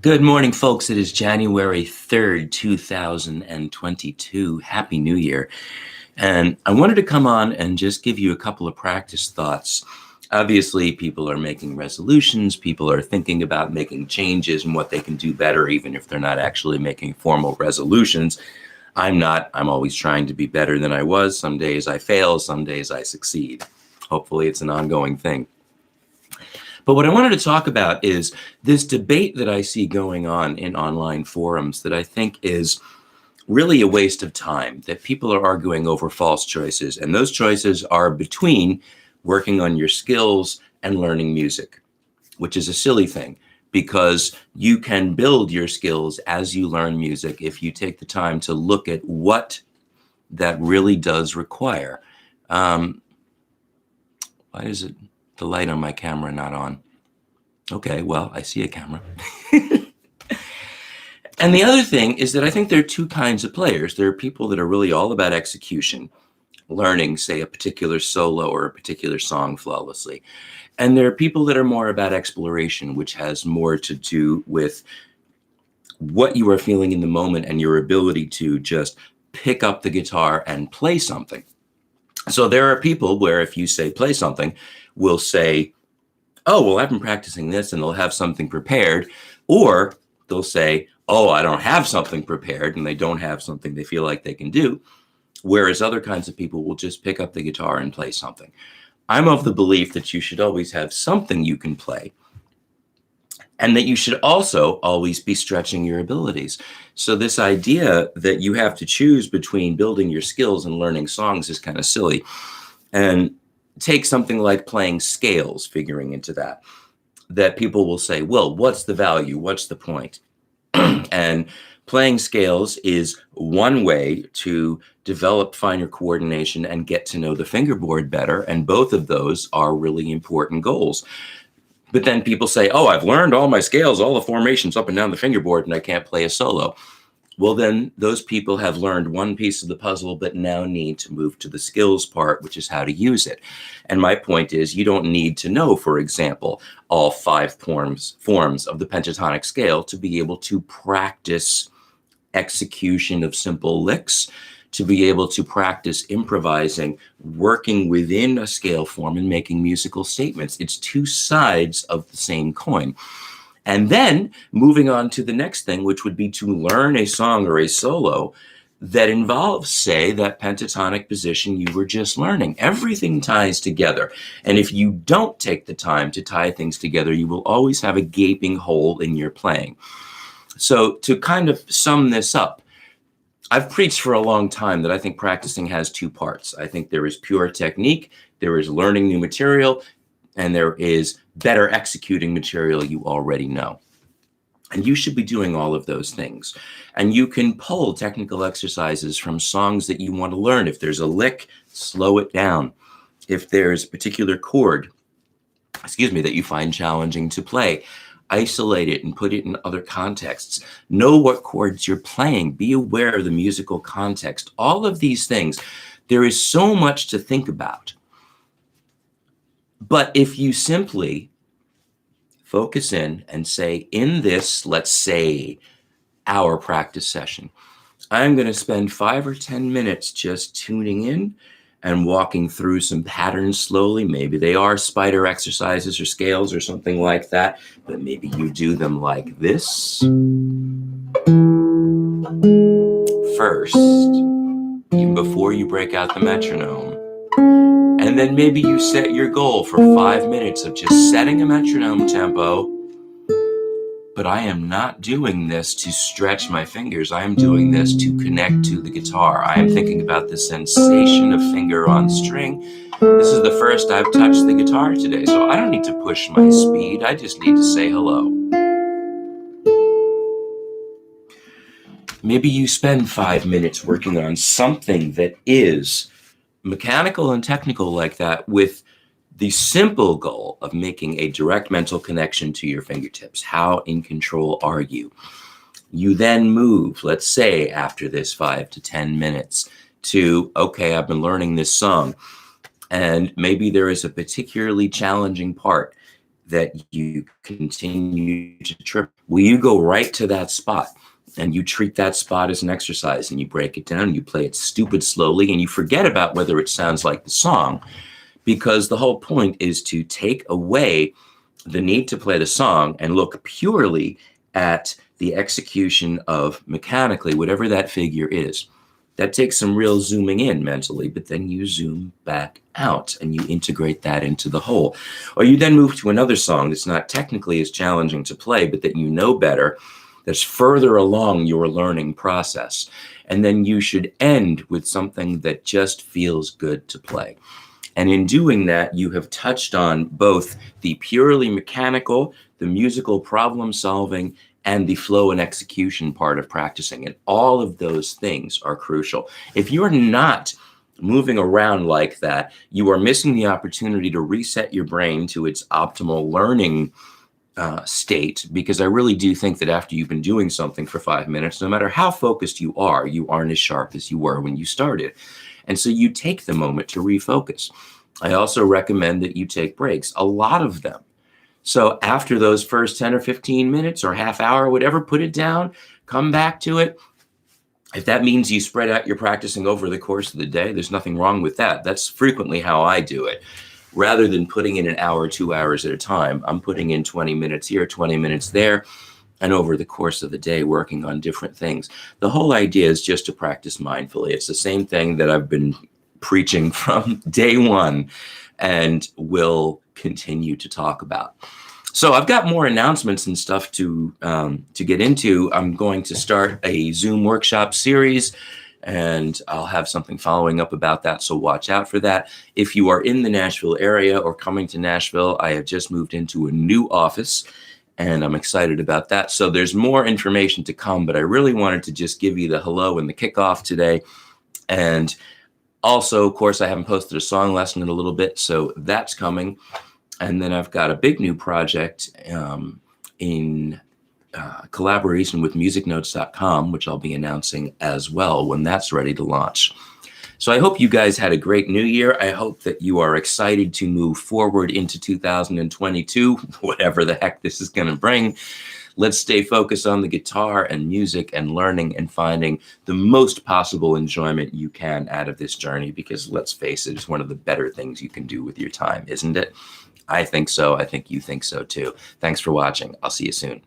Good morning, folks. It is January 3rd, 2022. Happy New Year. And I wanted to come on and just give you a couple of practice thoughts. Obviously, people are making resolutions. People are thinking about making changes and what they can do better, even if they're not actually making formal resolutions. I'm not. I'm always trying to be better than I was. Some days I fail. Some days I succeed. Hopefully, it's an ongoing thing. But what I wanted to talk about is this debate that I see going on in online forums that I think is really a waste of time, that people are arguing over false choices. And those choices are between working on your skills and learning music, which is a silly thing because you can build your skills as you learn music if you take the time to look at what that really does require. Why is the light on my camera not on? Okay, well, I see a camera. And the other thing is that I think there are two kinds of players. There are people that are really all about execution, learning, say, a particular solo or a particular song flawlessly. And there are people that are more about exploration, which has more to do with what you are feeling in the moment and your ability to just pick up the guitar and play something. So there are people where if you say play something, will say, oh, well, I've been practicing this, and they'll have something prepared. Or they'll say, oh, I don't have something prepared, and they don't have something they feel like they can do. Whereas other kinds of people will just pick up the guitar and play something. I'm of the belief that you should always have something you can play, and that you should also always be stretching your abilities. So this idea that you have to choose between building your skills and learning songs is kind of silly. And take something like playing scales, figuring into that people will say, well, what's the value? What's the point? And playing scales is one way to develop finer coordination and get to know the fingerboard better. And both of those are really important goals. But then people say, oh, I've learned all my scales, all the formations up and down the fingerboard, and I can't play a solo. Well, then those people have learned one piece of the puzzle, but now need to move to the skills part, which is how to use it. And my point is, you don't need to know, for example, all 5 forms of the pentatonic scale to be able to practice execution of simple licks, to be able to practice improvising, working within a scale form and making musical statements. It's two sides of the same coin. And then moving on to the next thing, which would be to learn a song or a solo that involves, say, that pentatonic position you were just learning. Everything ties together. And if you don't take the time to tie things together, you will always have a gaping hole in your playing. So to kind of sum this up, I've preached for a long time that I think practicing has 2 parts. I think there is pure technique, there is learning new material, and there is better executing material you already know. And you should be doing all of those things. And you can pull technical exercises from songs that you want to learn. If there's a lick, slow it down. If there's a particular chord, that you find challenging to play, isolate it and put it in other contexts. Know what chords you're playing. Be aware of the musical context. All of these things, there is so much to think about. But if you simply focus in and say, in this, let's say, hour practice session, I'm going to spend 5 or 10 minutes just tuning in and walking through some patterns slowly. Maybe they are spider exercises or scales or something like that, but maybe you do them like this first, even before you break out the metronome. And then maybe you set your goal for 5 minutes of just setting a metronome tempo. But I am not doing this to stretch my fingers. I am doing this to connect to the guitar. I am thinking about the sensation of finger on string. This is the first I've touched the guitar today, so I don't need to push my speed. I just need to say hello. Maybe you spend 5 minutes working on something that is mechanical and technical like that, with the simple goal of making a direct mental connection to your fingertips. How in control are you? You then move, let's say, after this 5 to 10 minutes to, okay, I've been learning this song, and maybe there is a particularly challenging part that you continue to trip, well, you go right to that spot and you treat that spot as an exercise and you break it down and you play it stupid slowly and you forget about whether it sounds like the song, because the whole point is to take away the need to play the song and look purely at the execution of mechanically whatever that figure is. That takes some real zooming in mentally, but then you zoom back out and you integrate that into the whole. Or you then move to another song that's not technically as challenging to play, but that you know better, that's further along your learning process. And then you should end with something that just feels good to play. And in doing that, you have touched on both the purely mechanical, the musical problem solving, and the flow and execution part of practicing. And all of those things are crucial. If you're not moving around like that, you are missing the opportunity to reset your brain to its optimal learning state, because I really do think that after you've been doing something for 5 minutes, no matter how focused you aren't as sharp as you were when you started. And so you take the moment to refocus. I also recommend that you take breaks, a lot of them. So after those first 10 or 15 minutes or half hour, whatever, put it down, come back to it. If that means you spread out your practicing over the course of the day, there's nothing wrong with that. That's frequently how I do it. Rather than putting in an hour, 2 hours at a time, I'm putting in 20 minutes here, 20 minutes there, and over the course of the day, working on different things. The whole idea is just to practice mindfully. It's the same thing that I've been preaching from day one and will continue to talk about. So I've got more announcements and stuff to get into. I'm going to start a Zoom workshop series, and I'll have something following up about that, so watch out for that. If you are in the Nashville area or coming to Nashville, I have just moved into a new office, and I'm excited about that. So there's more information to come, but I really wanted to just give you the hello and the kickoff today. And also, of course, I haven't posted a song lesson in a little bit, so that's coming. And then I've got a big new project in collaboration with musicnotes.com, which I'll be announcing as well when that's ready to launch. So I hope you guys had a great new year. I hope that you are excited to move forward into 2022, whatever the heck this is going to bring. Let's stay focused on the guitar and music and learning and finding the most possible enjoyment you can out of this journey, because let's face it, it's one of the better things you can do with your time, isn't it? I think so. I think you think so too. Thanks for watching. I'll see you soon.